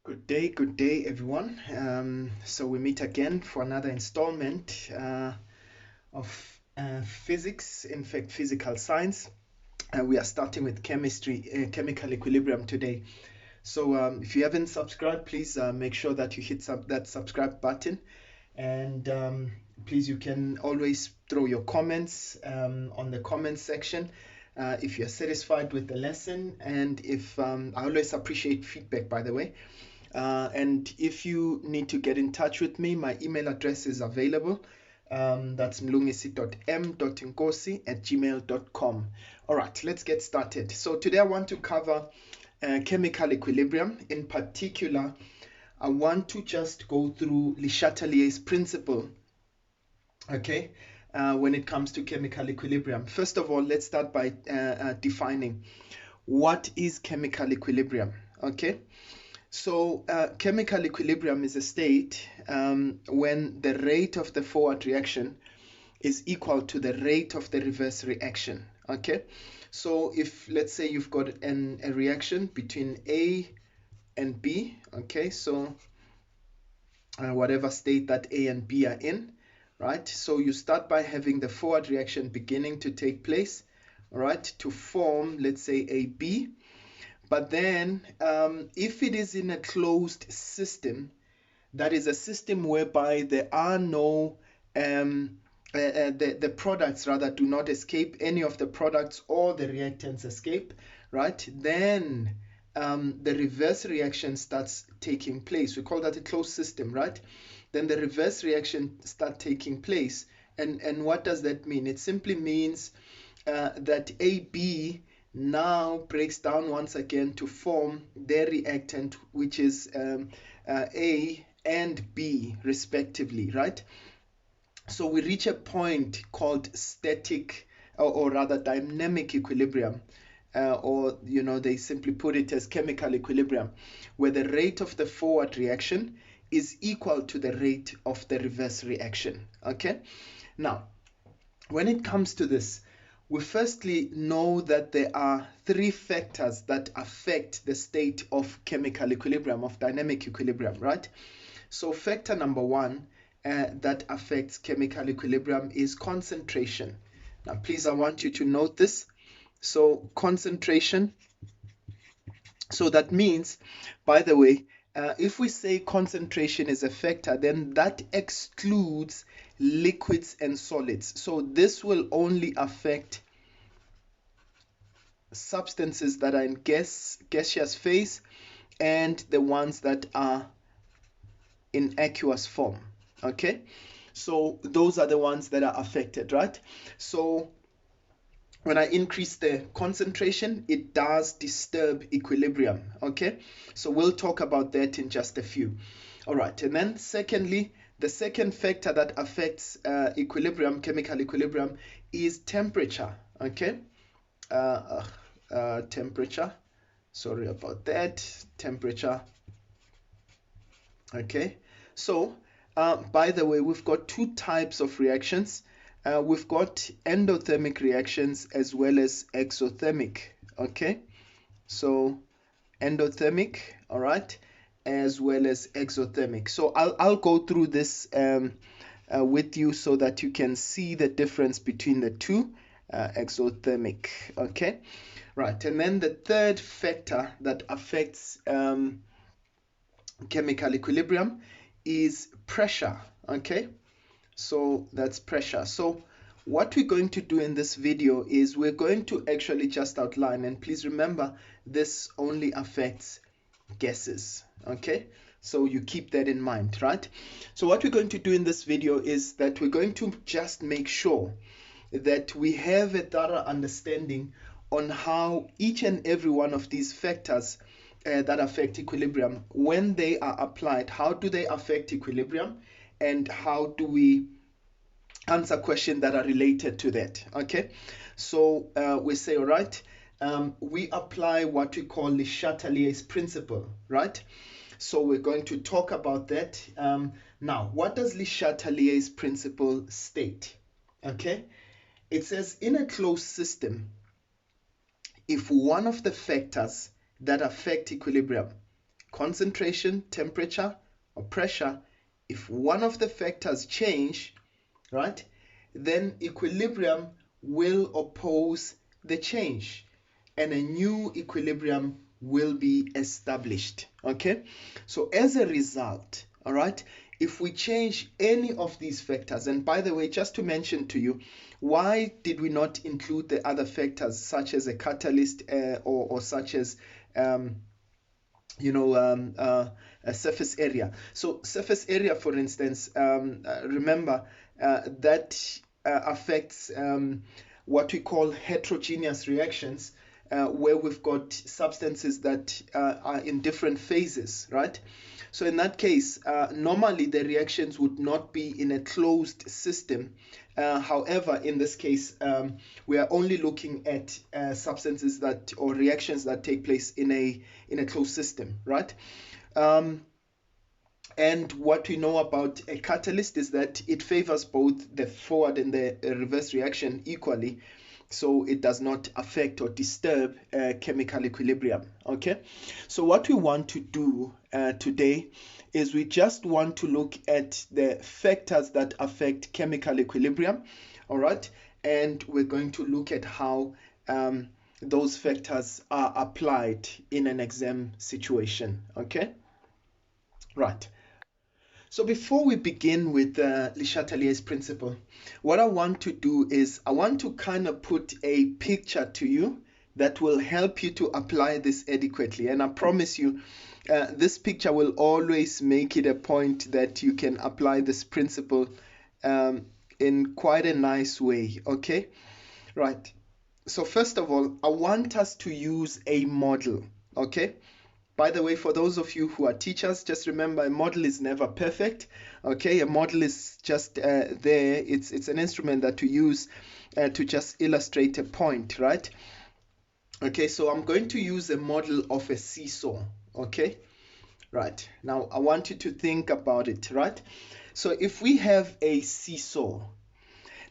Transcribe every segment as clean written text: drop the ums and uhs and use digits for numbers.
Good day, everyone. So we meet again for another installment of physics, in fact, physical science. We are starting with chemistry, chemical equilibrium today. So if you haven't subscribed, please make sure that you hit that subscribe button. And please, you can always throw your comments on the comments section if you're satisfied with the lesson. And if I always appreciate feedback, by the way. And if you need to get in touch with me, my email address is available. That's mlungisi.m.nkosi@gmail.com. All right, let's get started. So today I want to cover chemical equilibrium. In particular, I want to just go through Le Chatelier's principle, okay, when it comes to chemical equilibrium. First of all, let's start by defining what is chemical equilibrium, okay? So chemical equilibrium is a state when the rate of the forward reaction is equal to the rate of the reverse reaction. Okay, so if let's say you've got a reaction between A and B, okay, so whatever state that A and B are in, right? So you start by having the forward reaction beginning to take place, right, to form, let's say, AB. But then if it is in a closed system, that is a system whereby there are no, the products rather do not escape, any of the products or the reactants escape, right? Then the reverse reaction starts taking place. We call that a closed system, right? Then the reverse reaction starts taking place. And what does that mean? It simply means that AB now breaks down once again to form their reactant, which is A and B respectively, right? So we reach a point called static or rather dynamic equilibrium, or they simply put it as chemical equilibrium, where the rate of the forward reaction is equal to the rate of the reverse reaction. Okay, now when it comes to this, we firstly know that there are three factors that affect the state of chemical equilibrium, of dynamic equilibrium, right? So factor number one that affects chemical equilibrium is concentration. Now, please, I want you to note this. So concentration, so that means, by the way, if we say concentration is a factor, then that excludes liquids and solids. So this will only affect substances that are in gaseous phase and the ones that are in aqueous form. Okay, so those are the ones that are affected, right? So when I increase the concentration, it does disturb equilibrium. Okay, so we'll talk about that in just a few. All right, and then secondly, the second factor that affects equilibrium, chemical equilibrium, is temperature. Okay, temperature, sorry about that, temperature. Okay, so by the way, we've got two types of reactions. We've got endothermic reactions as well as exothermic. Okay, so endothermic, all right, as well as exothermic. So I'll go through this with you so that you can see the difference between the two. Exothermic, okay, right. And then the third factor that affects chemical equilibrium is pressure. Okay, so that's pressure. So what we're going to do in this video is we're going to actually just outline, and please remember this only affects gases. Okay, so you keep that in mind, right? So what we're going to do in this video is that we're going to just make sure that we have a thorough understanding on how each and every one of these factors that affect equilibrium, when they are applied, how do they affect equilibrium, and how do we answer questions that are related to that. Okay, so we say, all right, we apply what we call the Chatelier's principle, right? So we're going to talk about that. Now, what does Le Chatelier's principle state? Okay, it says in a closed system, if one of the factors that affect equilibrium concentration, temperature, or pressure, if one of the factors change, right, then equilibrium will oppose the change and a new equilibrium will be established. Okay, so as a result, all right, if we change any of these factors, and by the way, just to mention to you, why did we not include the other factors such as a catalyst or such as a surface area? So surface area, for instance, remember that affects what we call heterogeneous reactions, where we've got substances that are in different phases, right? So in that case, normally the reactions would not be in a closed system. However, in this case, we are only looking at substances that or reactions that take place in a closed system, right? And what we know about a catalyst is that it favors both the forward and the reverse reaction equally, so it does not affect or disturb chemical equilibrium. Okay, so what we want to do today is we just want to look at the factors that affect chemical equilibrium, all right, and we're going to look at how those factors are applied in an exam situation. Okay, right. So before we begin with Le Chatelier's principle, what I want to do is I want to kind of put a picture to you that will help you to apply this adequately. And I promise you, this picture will always make it a point that you can apply this principle in quite a nice way. Okay, right. So first of all, I want us to use a model. Okay. By the way, for those of you who are teachers, just remember a model is never perfect. Okay, a model is just there. It's an instrument that we use to just illustrate a point, right? Okay, so I'm going to use a model of a seesaw. Okay, right. Now I want you to think about it, right? So if we have a seesaw,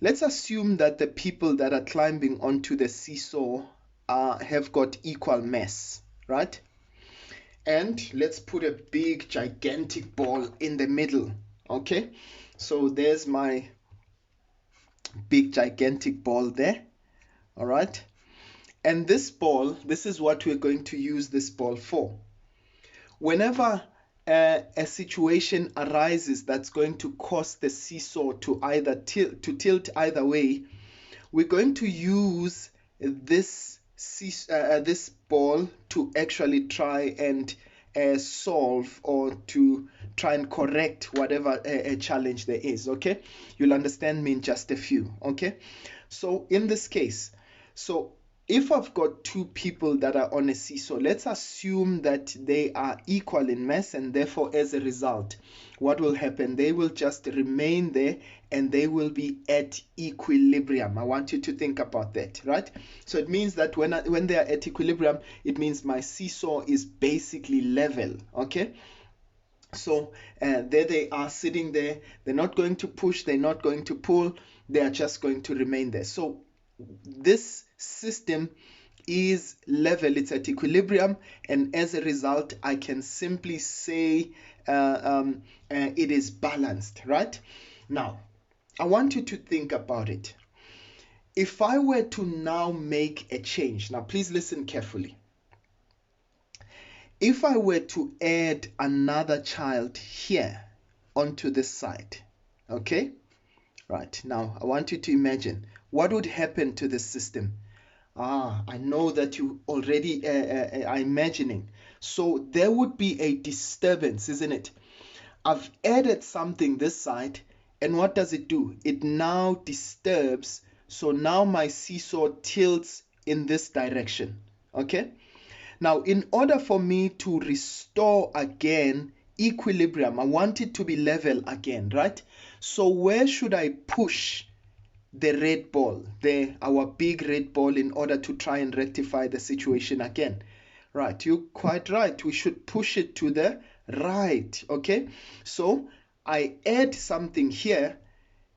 let's assume that the people that are climbing onto the seesaw have got equal mass, right? And let's put a big gigantic ball in the middle. Okay, so there's my big gigantic ball there. All right, and this ball, this is what we're going to use this ball for. Whenever a situation arises that's going to cause the seesaw to either tilt either way, we're going to use this ball to actually try and solve or to try and correct whatever challenge there is. Okay, you'll understand me in just a few. Okay, so in this case, so if I've got two people that are on a seesaw, let's assume that they are equal in mass, and therefore as a result, what will happen? They will just remain there and they will be at equilibrium. I want you to think about that, right? So it means that when they are at equilibrium, it means my seesaw is basically level. Okay, so there they are sitting there. They're not going to push, they're not going to pull, they are just going to remain there. So this system is level, it's at equilibrium, and as a result I can simply say it is balanced, right? Now I want you to think about it. If I were to now make a change, now please listen carefully. If I were to add another child here onto this side, okay, right, now I want you to imagine what would happen to the system. I know that you already are imagining. So there would be a disturbance, isn't it? I've added something this side, and what does it do? It now disturbs. So now my seesaw tilts in this direction. Okay? Now, in order for me to restore again equilibrium, I want it to be level again, right? So where should I push the red ball, our big red ball, in order to try and rectify the situation again? Right, you're quite right. We should push it to the right. Okay, so I add something here,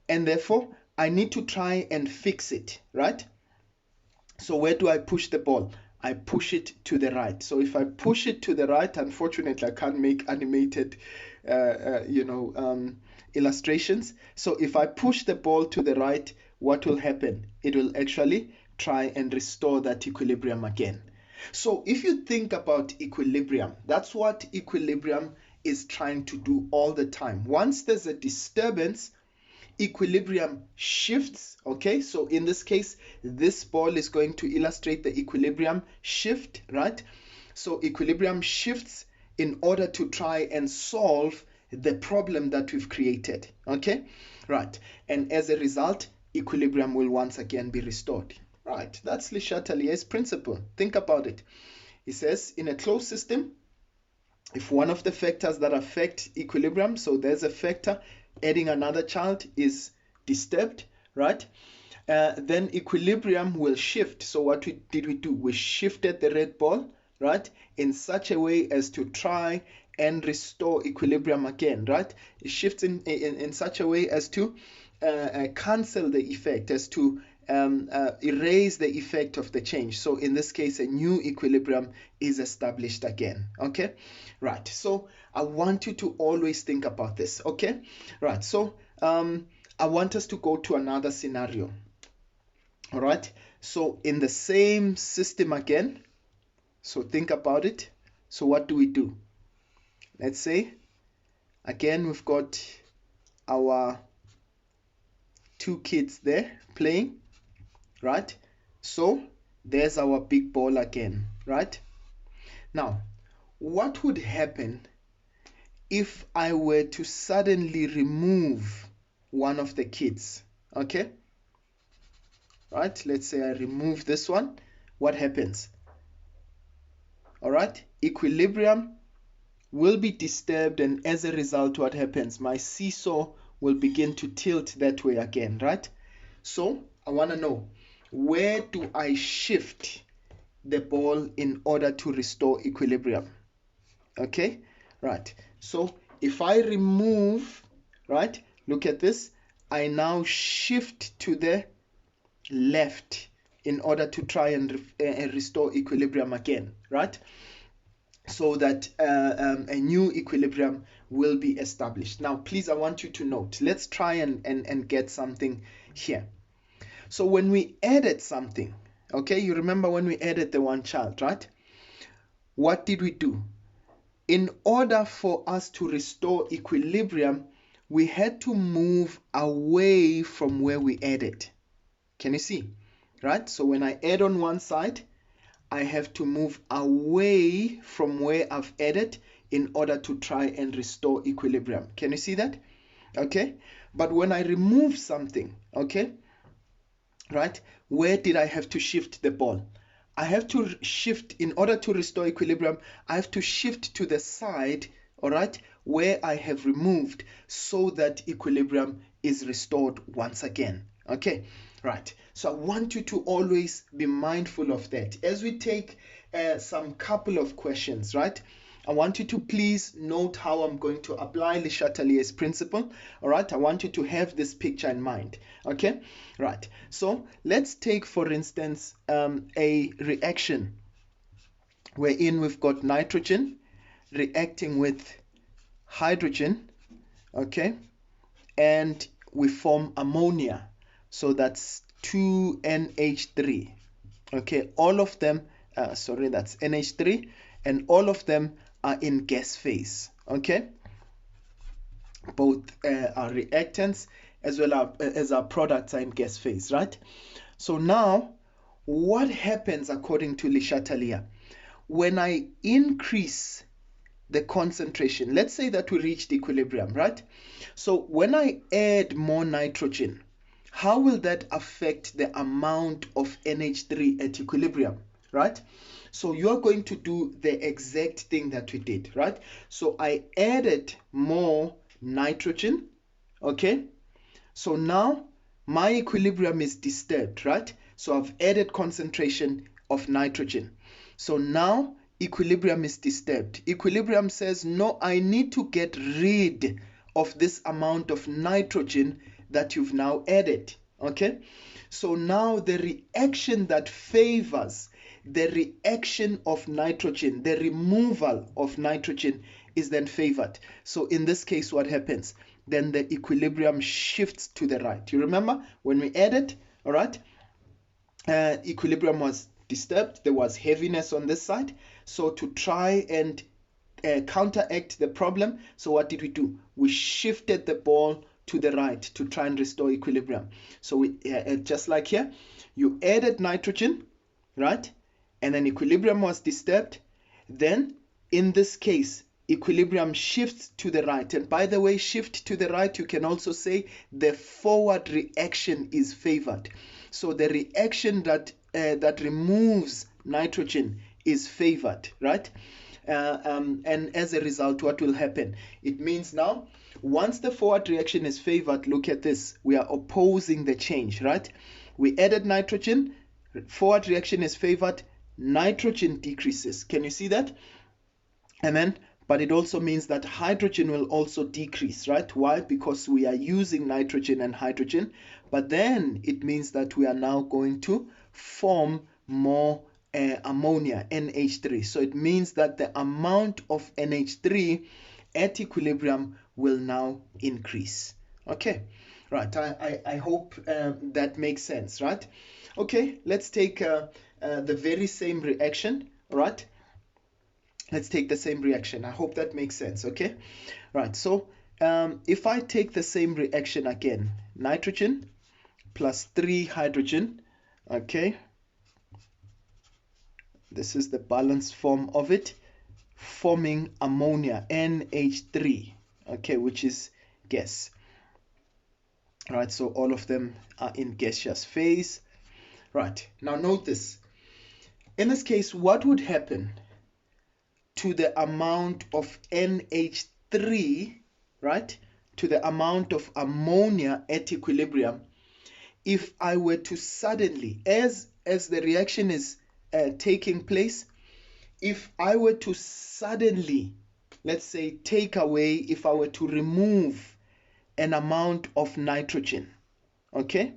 and therefore I need to try and fix it, right? So where do I push the ball? I push it to the right. So if I push it to the right, unfortunately, I can't make animated, illustrations. So if I push the ball to the right, what will happen? It will actually try and restore that equilibrium again. So if you think about equilibrium, that's what equilibrium is trying to do all the time. Once there's a disturbance, equilibrium shifts. Okay, so in this case, this ball is going to illustrate the equilibrium shift, right? So equilibrium shifts in order to try and solve the problem that we've created. Okay, right, and as a result, equilibrium will once again be restored. Right, that's Le Chatelier's principle. Think about it. He says in a closed system, if one of the factors that affect equilibrium, so there's a factor, adding another child is disturbed, right? Then equilibrium will shift. So what did we do? We shifted the red ball, right, in such a way as to try and restore equilibrium again, right? It shifts in such a way as to cancel the effect, as to erase the effect of the change. So in this case, a new equilibrium is established again. Okay, right. So I want you to always think about this. Okay, right. So I want us to go to another scenario. All right. So in the same system again. So think about it. So what do? Let's say again we've got our two kids there playing, right? So there's our big ball again, right? Now, what would happen if I were to suddenly remove one of the kids? Okay, right? Let's say I remove this one. What happens? All right, equilibrium will be disturbed, and as a result, what happens? My seesaw will begin to tilt that way again, right? So I want to know, where do I shift the ball in order to restore equilibrium? Okay, right. So if I remove, right, look at this, I now shift to the left in order to try and restore equilibrium again, right? So that a new equilibrium will be established. Now, please, I want you to note, let's try and get something here. So when we added something, okay, you remember when we added the one child, right? What did we do? In order for us to restore equilibrium, we had to move away from where we added. Can you see? Right? So when I add on one side, I have to move away from where I've added in order to try and restore equilibrium. Can you see that? Okay. But when I remove something, okay, right, where did I have to shift the ball? I have to shift, in order to restore equilibrium, I have to shift to the side, all right, where I have removed, so that equilibrium is restored once again. Okay, right. So I want you to always be mindful of that. As we take some couple of questions, right, I want you to please note how I'm going to apply Le Chatelier's principle. All right, I want you to have this picture in mind. Okay, right. So let's take, for instance, a reaction wherein we've got nitrogen reacting with hydrogen, okay, and we form ammonia. So that's 2NH3. Okay, all of them, that's NH3, and all of them are in gas phase. Okay, both our reactants as well as our products are in gas phase, right? So now, what happens according to Le Chatelier? When I increase the concentration, let's say that we reached equilibrium, right? So when I add more nitrogen, how will that affect the amount of NH3 at equilibrium, right? So you're going to do the exact thing that we did, right? So I added more nitrogen, okay? So now my equilibrium is disturbed, right? So I've added concentration of nitrogen. So now equilibrium is disturbed. Equilibrium says, no, I need to get rid of this amount of nitrogen that you've now added, okay? So now the reaction that favors the reaction of nitrogen, the removal of nitrogen is then favored. So in this case, what happens? Then the equilibrium shifts to the right. You remember when we added, all right, equilibrium was disturbed. There was heaviness on this side. So to try and counteract the problem, so what did we do? We shifted the ball to the right to try and restore equilibrium. So we just like here, you added nitrogen, right? And then equilibrium was disturbed. Then in this case, equilibrium shifts to the right. And by the way, shift to the right, you can also say the forward reaction is favored. So the reaction that removes nitrogen is favored, right? And as a result, what will happen? It means now, once the forward reaction is favored, look at this. We are opposing the change, right? We added nitrogen, forward reaction is favored, nitrogen decreases. Can you see that? Amen. But it also means that hydrogen will also decrease, right? Why? Because we are using nitrogen and hydrogen. But then it means that we are now going to form more ammonia, NH3. So it means that the amount of NH3 at equilibrium will now increase. Okay, right. I hope that makes sense, right? Okay, let's take the very same reaction, right? Let's take the same reaction. I hope that makes sense. Okay, right. So if I take the same reaction again, nitrogen plus 3 hydrogen, okay, this is the balanced form of it, forming ammonia, NH3, okay, which is gas. Right, so all of them are in gaseous phase. Right, now note this. In this case, what would happen to the amount of NH3, right, to the amount of ammonia at equilibrium if I were to suddenly, as the reaction is taking place, if I were to suddenly, let's say, take away, if I were to remove an amount of nitrogen, okay?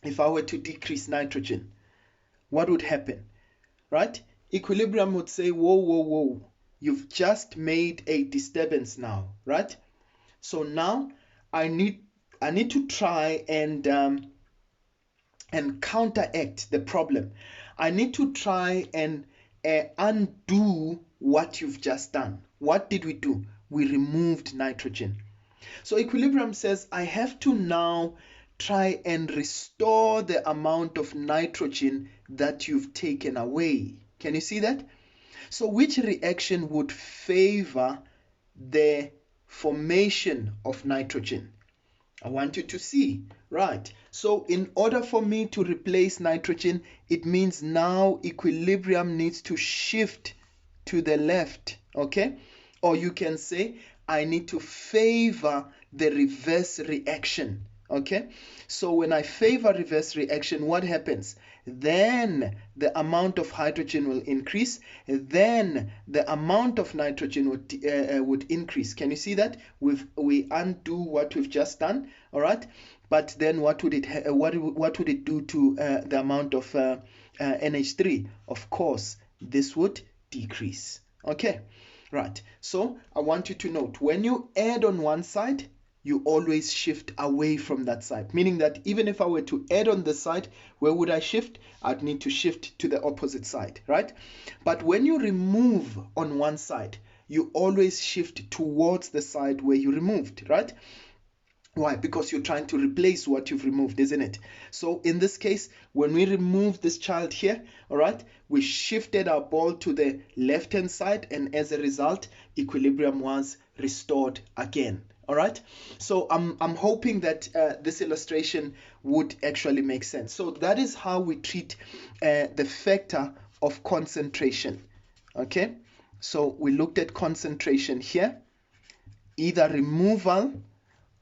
If I were to decrease nitrogen, what would happen, right? Equilibrium would say, whoa, whoa, whoa, you've just made a disturbance now, right? So now I need to try and counteract the problem. I need to try and undo what you've just done. What did we do? We removed nitrogen. So equilibrium says I have to now try and restore the amount of nitrogen that you've taken away. Can you see that? So which reaction would favor the formation of nitrogen? I want you to see, right? So in order for me to replace nitrogen, it means now equilibrium needs to shift to the left, okay? Or you can say, I need to favor the reverse reaction, okay? So when I favor reverse reaction, what happens? Then the amount of hydrogen will increase. Then the amount of nitrogen would increase. Can you see that? We undo what we've just done, all right? But then what would it do to the amount of NH3? Of course, this would decrease. Okay, right. So I want you to note, when you add on one side, you always shift away from that side, meaning that even if I were to add on this side, where would I shift? I'd need to shift to the opposite side, right? But when you remove on one side, you always shift towards the side where you removed, right? Why? Because you're trying to replace what you've removed, isn't it? So in this case, when we remove this child here, all right, we shifted our ball to the left-hand side, and as a result, equilibrium was restored again. All right, so I'm hoping that this illustration would actually make sense. So that is how we treat the factor of concentration. Okay, so we looked at concentration here, either removal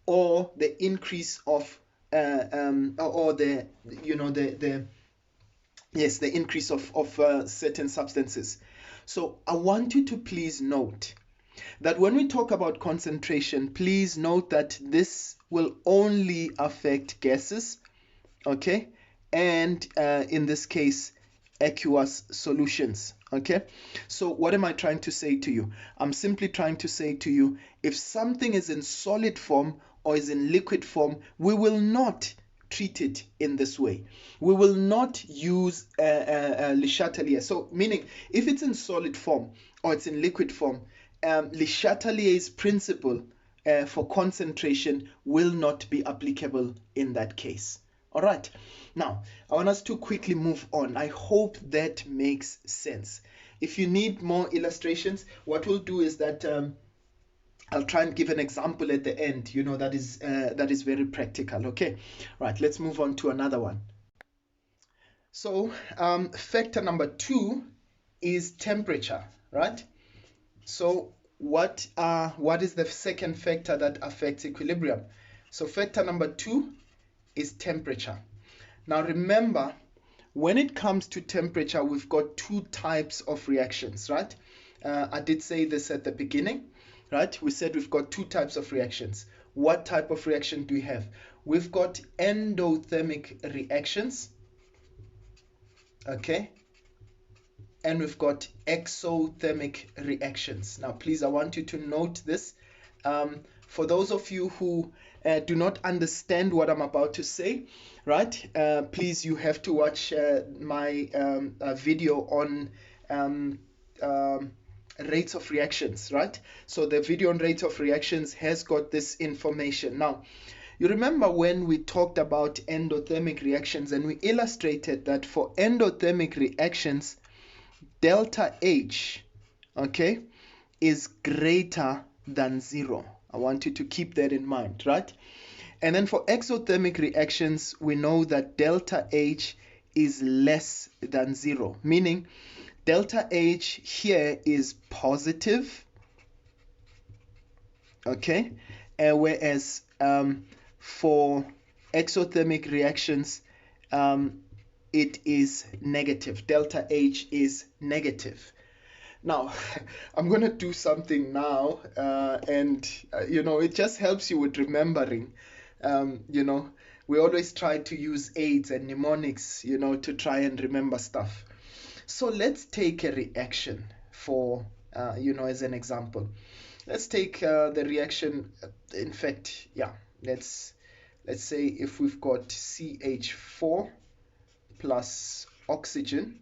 or the increase of or the increase of certain substances. So I want you to please note that when we talk about concentration, please note that this will only affect gases, okay? And in this case, aqueous solutions. Okay, so what am I trying to say to you? I'm simply trying to say to you, if something is in solid form or is in liquid form, we will not treat it in this way. We will not use Le Chatelier. So meaning, if it's in solid form or it's in liquid form, Le Chatelier's principle for concentration will not be applicable in that case. All right, now I want us to quickly move on. I hope that makes sense. If you need more illustrations, what we'll do is that I'll try and give an example at the end, that is very practical. Okay, right, let's move on to another one. So factor number 2 is temperature, right? So what is the second factor that affects equilibrium? So factor number 2 is temperature. Now remember, when it comes to temperature, we've got two types of reactions, right? I did say this at the beginning, right? We said we've got two types of reactions. What type of reaction do we have? We've got endothermic reactions, okay? And we've got exothermic reactions. Now, please, I want you to note this. For those of you who do not understand what I'm about to say, right? Please, you have to watch my video on rates of reactions, right? So the video on rates of reactions has got this information. Now, you remember when we talked about endothermic reactions and we illustrated that for endothermic reactions, delta H, okay, is greater than 0. I want you to keep that in mind, right? And then for exothermic reactions, we know that delta H is less than 0, meaning delta H here is positive, okay, whereas for exothermic reactions, it is negative. Delta H is negative. Now, I'm going to do something now, and it just helps you with remembering. We always try to use aids and mnemonics, to try and remember stuff. So let's take a reaction for, as an example. Let's take the reaction, in fact, yeah, let's say if we've got CH4 plus oxygen,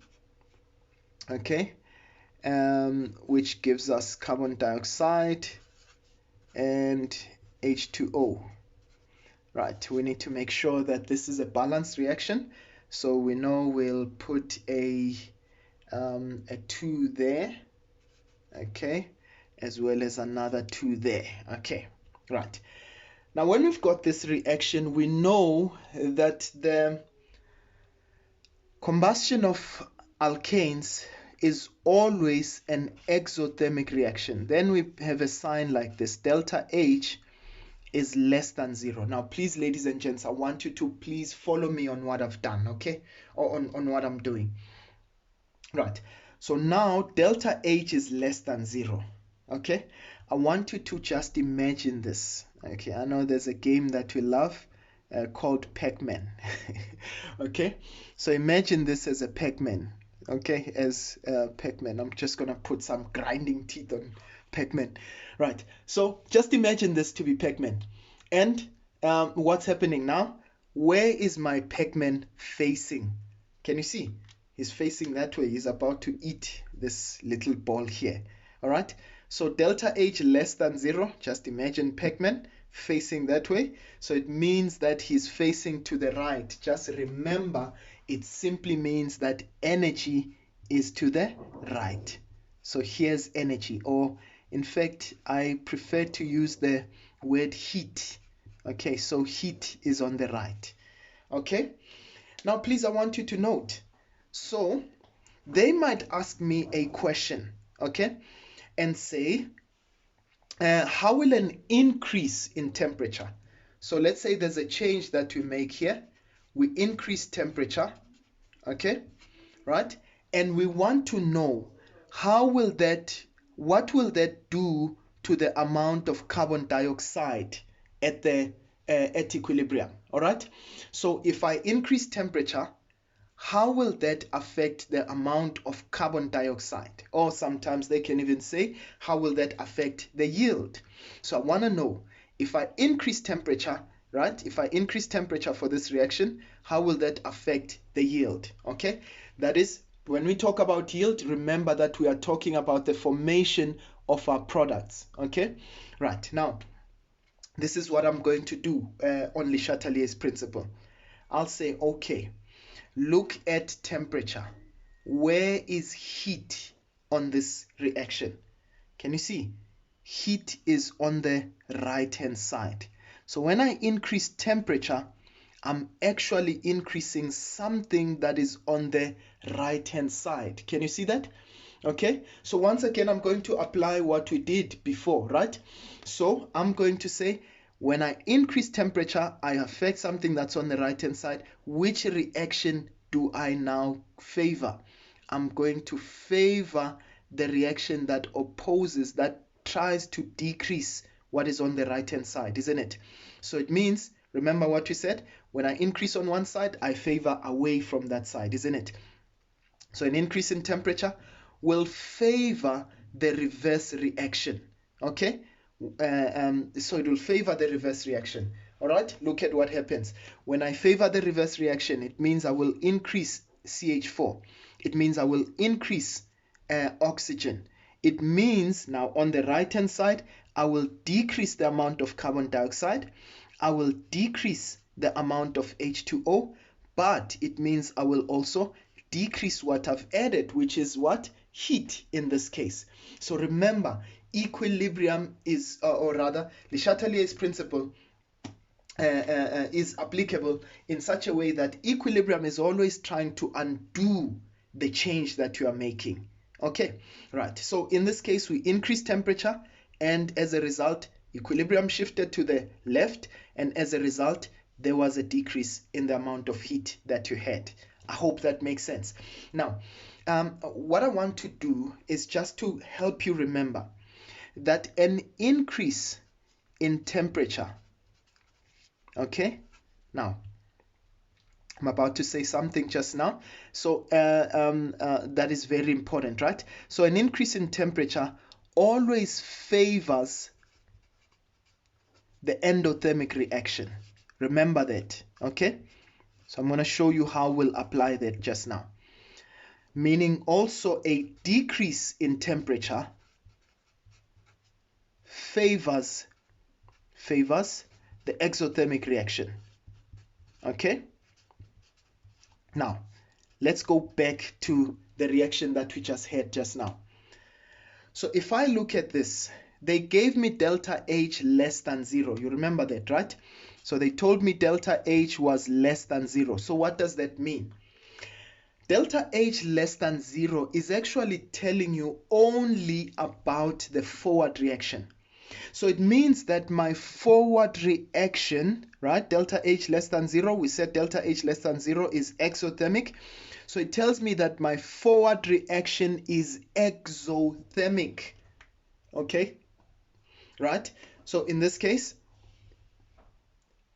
okay, which gives us carbon dioxide and H2O. Right, we need to make sure that this is a balanced reaction. So we know we'll put a 2 there, okay, as well as another 2 there, okay, right. Now when we've got this reaction, we know that the combustion of alkanes is always an exothermic reaction. Then we have a sign like this, delta H is less than 0. Now please, ladies and gents, I want you to please follow me on what I've done, okay, or on what I'm doing. Right, so now delta H is less than 0, okay. I want you to just imagine this, okay. I know there's a game that we love called Pac-Man. Okay, so imagine this as a Pac-Man, okay, as Pac-Man. I'm just gonna put some grinding teeth on Pac-Man. Right, so just imagine this to be Pac-Man, and what's happening now? Where is my Pac-Man facing? Can you see? He's facing that way. He's about to eat this little ball here. All right, so delta H less than 0, just imagine Pac-Man facing that way. So it means that he's facing to the right. Just remember, it simply means that energy is to the right. So here's energy, or in fact, I prefer to use the word heat. Okay, so heat is on the right. Okay, now please, I want you to note. So they might ask me a question, okay, and say, how will an increase in temperature? So let's say there's a change that we make here. We increase temperature, okay, right? And we want to know what will that do to the amount of carbon dioxide at equilibrium, all right? So if I increase temperature, how will that affect the amount of carbon dioxide? Or sometimes they can even say, how will that affect the yield? So I want to know, if I increase temperature, right? If I increase temperature for this reaction, how will that affect the yield? Okay, that is, when we talk about yield, remember that we are talking about the formation of our products. Okay, right. Now, this is what I'm going to do on Le Chatelier's principle. I'll say, okay, look at temperature. Where is heat on this reaction? Can you see? Heat is on the right-hand side. So when I increase temperature, I'm actually increasing something that is on the right-hand side. Can you see that? Okay, so once again, I'm going to apply what we did before, right? So I'm going to say, when I increase temperature, I affect something that's on the right-hand side. Which reaction do I now favor? I'm going to favor the reaction that opposes, that tries to decrease what is on the right-hand side, isn't it? So it means, remember what we said, when I increase on one side, I favor away from that side, isn't it? So an increase in temperature will favor the reverse reaction. Okay, so it will favor the reverse reaction. All right, look at what happens when I favor the reverse reaction. It means I will increase CH4. It means I will increase oxygen. It means now on the right hand side, I will decrease the amount of carbon dioxide. I will decrease the amount of H2O, but it means I will also decrease what I've added, which is what? Heat in this case. So remember, equilibrium is, or rather, Le Chatelier's principle is applicable in such a way that equilibrium is always trying to undo the change that you are making. Okay, right. So in this case, we increase temperature, and as a result, equilibrium shifted to the left, and as a result, there was a decrease in the amount of heat that you had. I hope that makes sense. Now, what I want to do is just to help you remember that an increase in temperature, okay, now I'm about to say something just now, so that is very important, right? So an increase in temperature always favors the endothermic reaction. Remember that, okay? So I'm going to show you how we'll apply that just now. Meaning also a decrease in temperature favors the exothermic reaction. Okay? Now, let's go back to the reaction that we just had just now. So if I look at this, they gave me delta H less than 0. You remember that, right? So they told me delta H was less than 0. So what does that mean? Delta H less than 0 is actually telling you only about the forward reaction. So it means that my forward reaction, right, delta H less than 0, we said delta H less than 0 is exothermic. So it tells me that my forward reaction is exothermic. Okay, right? So in this case,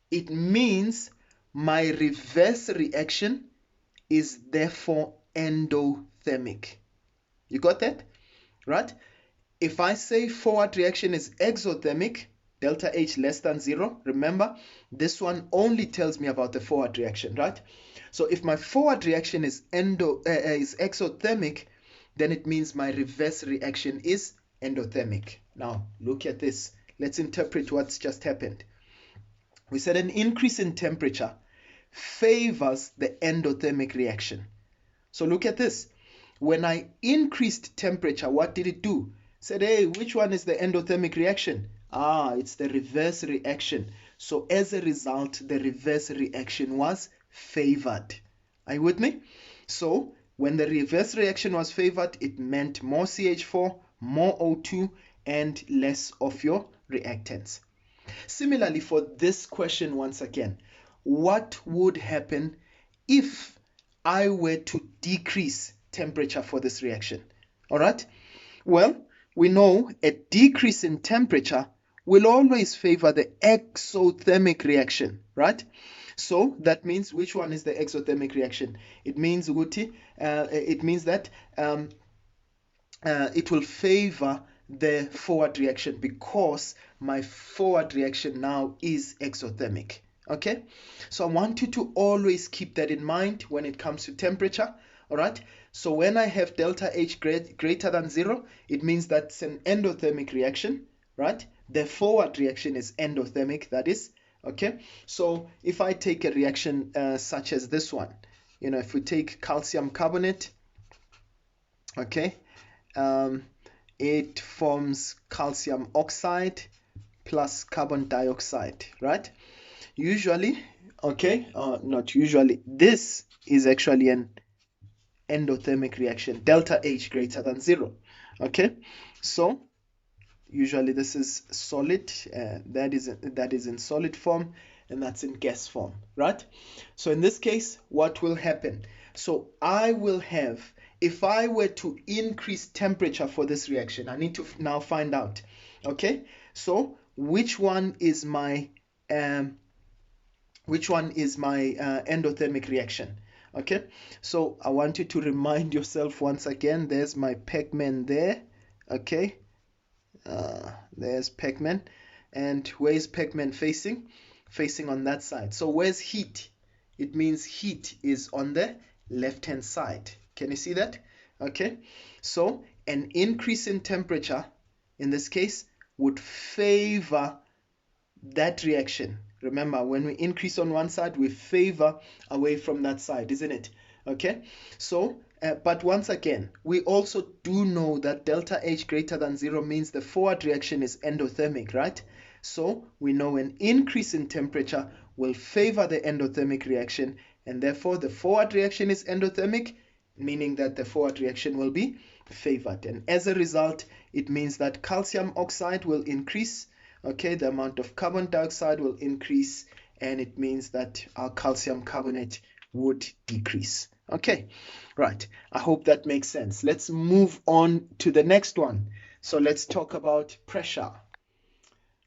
it means my reverse reaction is therefore endothermic. You got that? Right? If I say forward reaction is exothermic, delta H less than 0, remember, this one only tells me about the forward reaction, right? So if my forward reaction is exothermic, then it means my reverse reaction is endothermic. Now, look at this. Let's interpret what's just happened. We said an increase in temperature favors the endothermic reaction. So look at this. When I increased temperature, what did it do? Said, hey, which one is the endothermic reaction? Ah, it's the reverse reaction. So as a result, the reverse reaction was favored. Are you with me? So when the reverse reaction was favored, it meant more CH4, more O2, and less of your reactants. Similarly, for this question, once again, what would happen if I were to decrease temperature for this reaction? All right. Well, we know a decrease in temperature will always favor the exothermic reaction, right? So that means, which one is the exothermic reaction? It means that it will favor the forward reaction, because my forward reaction now is exothermic. Okay, so I want you to always keep that in mind when it comes to temperature. All right, so when I have delta H greater than 0, it means that's an endothermic reaction, right? The forward reaction is endothermic, that is. Okay, so if I take a reaction such as this one, if we take calcium carbonate, okay, it forms calcium oxide plus carbon dioxide, right? Usually, okay, not usually, this is actually an endothermic reaction, delta H greater than 0. Okay, so usually this is solid, that is in solid form, and that's in gas form, right? So in this case, what will happen? So I will have, if I were to increase temperature for this reaction, I need to now find out, okay, so which one is my endothermic reaction? Okay, so I want you to remind yourself once again. There's my Pac-Man there. Okay, there's Pac-Man, and where's Pac-Man facing? Facing on that side. So where's heat? It means heat is on the left hand side. Can you see that? Okay, so an increase in temperature in this case would favor that reaction. Remember, when we increase on one side, we favor away from that side, isn't it? Okay, so but once again, we also do know that delta H greater than 0 means the forward reaction is endothermic, right? So we know an increase in temperature will favor the endothermic reaction, and therefore the forward reaction is endothermic, meaning that the forward reaction will be favored. And as a result, it means that calcium oxide will increase, okay, the amount of carbon dioxide will increase, and it means that our calcium carbonate would decrease. Okay, right, I hope that makes sense. Let's move on to the next one. So let's talk about pressure.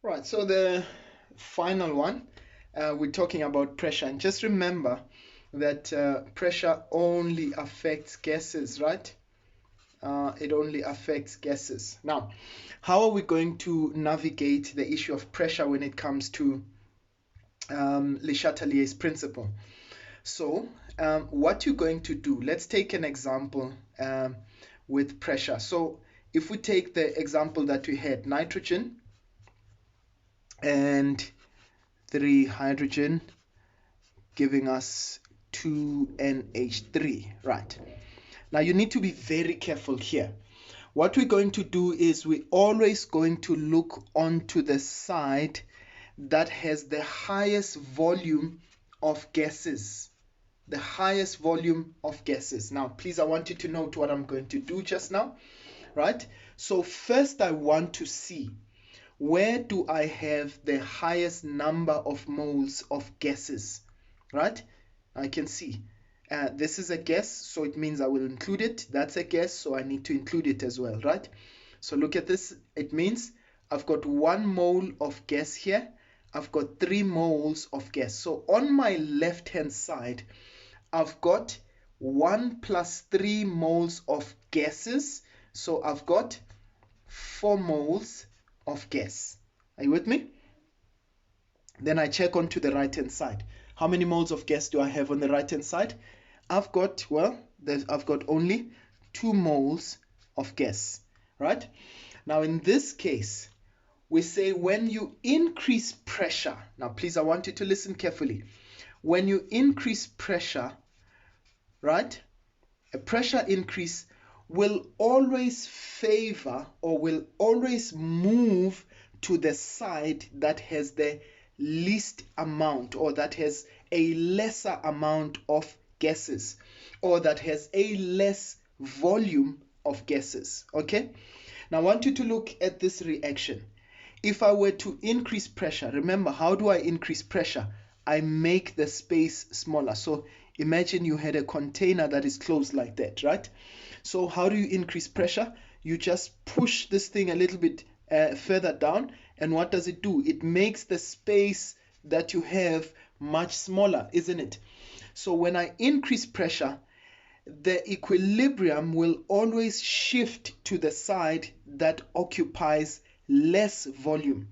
Right, so the final one, we're talking about pressure, and just remember that pressure only affects gases, right? It only affects gases. Now, how are we going to navigate the issue of pressure when it comes to Le Chatelier's principle? So what you're going to do, let's take an example with pressure. So if we take the example that we had, nitrogen and 3 hydrogen giving us 2 NH3, right? Now you need to be very careful here. What we're going to do is we're always going to look onto the side that has the highest volume of gases. The highest volume of gases. Now, please, I want you to note what I'm going to do just now, right? So first I want to see, where do I have the highest number of moles of gases, right? I can see this is a gas, so it means I will include it. That's a gas, so I need to include it as well, right? So look at this. It means I've got 1 mole of gas here. I've got 3 moles of gas. So on my left hand side, I've got 1 plus 3 moles of gases. So I've got 4 moles of gas. Are you with me? Then I check onto the right hand side. How many moles of gas do I have on the right hand side? I've got, well, I've got only 2 moles of gas, right? Now in this case, we say when you increase pressure, now please, I want you to listen carefully. When you increase pressure, right, a pressure increase will always favor or will always move to the side that has the least amount, or that has a lesser amount of gases, or that has a less volume of gases. Okay, now I want you to look at this reaction. If I were to increase pressure, remember, how do I increase pressure? I make the space smaller. So imagine you had a container that is closed like that, right? So how do you increase pressure? You just push this thing a little bit further down, and what does it do? It makes the space that you have much smaller, isn't it? So when I increase pressure, the equilibrium will always shift to the side that occupies less volume.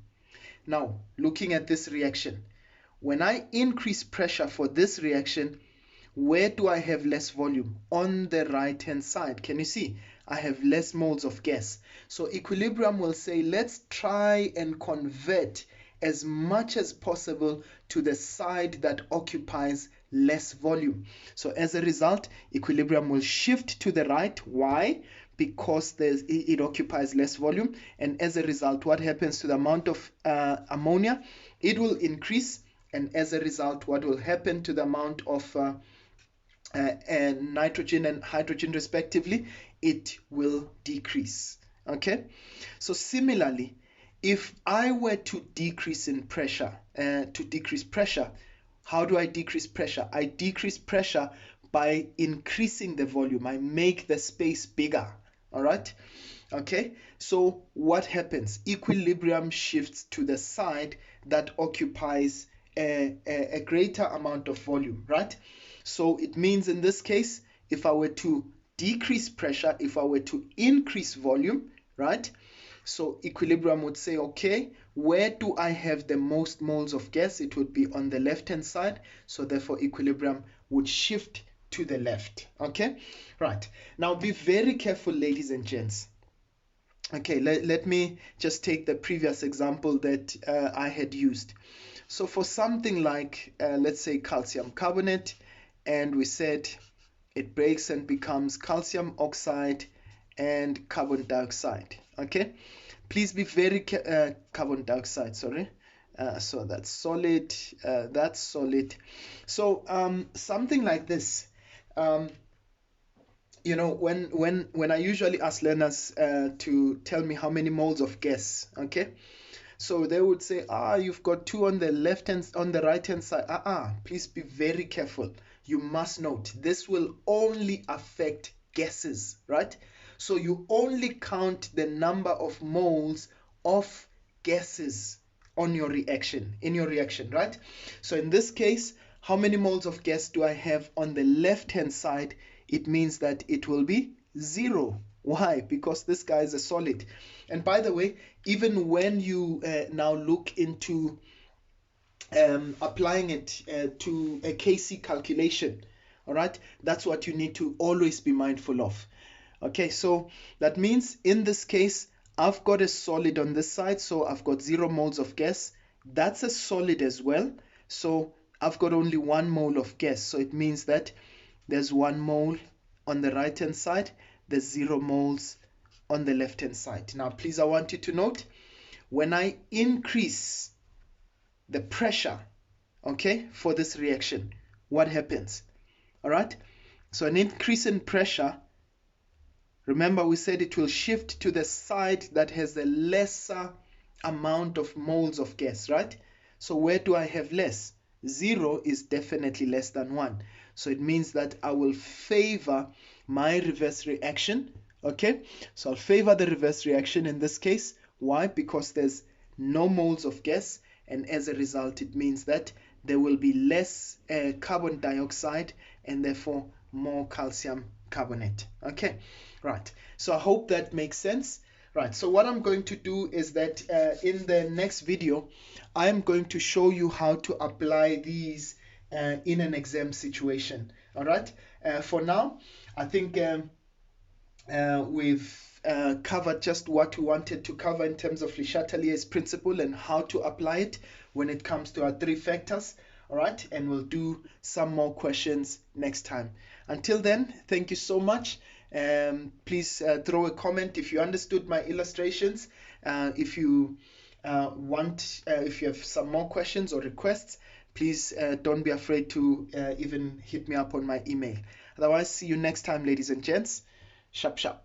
Now, looking at this reaction, when I increase pressure for this reaction, where do I have less volume? On the right hand side. Can you see? I have less moles of gas. So equilibrium will say, let's try and convert as much as possible to the side that occupies less volume. So as a result, equilibrium will shift to the right. Why? Because it occupies less volume. And as a result, what happens to the amount of ammonia? It will increase. And as a result, what will happen to the amount of nitrogen and hydrogen respectively? It will decrease. Okay, so similarly, if I were to decrease in pressure, how do I decrease pressure? I decrease pressure by increasing the volume. I make the space bigger. All right. Okay, so what happens? Equilibrium shifts to the side that occupies a greater amount of volume, right? So it means in this case, if I were to decrease pressure, if I were to increase volume, right? So equilibrium would say, okay, where do I have the most moles of gas? It would be on the left-hand side. So therefore, equilibrium would shift to the left. Okay, right. Now be very careful, ladies and gents. Okay, let me just take the previous example that I had used. So for something like, let's say calcium carbonate, and we said it breaks and becomes calcium oxide and carbon dioxide. Okay, please be very carbon dioxide, sorry. So that's solid, that's solid. So something like this, you know, when I usually ask learners to tell me how many moles of gas, okay, so they would say, you've got 2 on the left hand, on the right hand side. Please be very careful. You must note this will only affect gases, right? So you only count the number of moles of gases on your reaction, in your reaction, right? So in this case, how many moles of gas do I have on the left hand side? It means that it will be 0. Why? Because this guy is a solid. And by the way, even when you now look into applying it to a KC calculation, all right, that's what you need to always be mindful of. Okay, so that means in this case, I've got a solid on this side, so I've got 0 moles of gas. That's a solid as well, so I've got only 1 mole of gas. So it means that there's 1 mole on the right hand side, there's 0 moles on the left hand side. Now please, I want you to note, when I increase the pressure, okay, for this reaction, what happens? All right, so an increase in pressure, remember we said it will shift to the side that has a lesser amount of moles of gas, right? So where do I have less? 0 is definitely less than 1. So it means that I will favor my reverse reaction. Okay, so I'll favor the reverse reaction in this case. Why? Because there's no moles of gas, and as a result, it means that there will be less carbon dioxide and therefore more calcium carbonate. Okay, right. So I hope that makes sense. Right, so what I'm going to do is that in the next video, I'm going to show you how to apply these in an exam situation. All right, for now, I think we've covered just what we wanted to cover in terms of Le Chatelier's principle and how to apply it when it comes to our 3 factors. All right, and we'll do some more questions next time. Until then, thank you so much. Please throw a comment if you understood my illustrations. If you if you have some more questions or requests, please don't be afraid to even hit me up on my email. Otherwise, see you next time, ladies and gents. Sharp, sharp.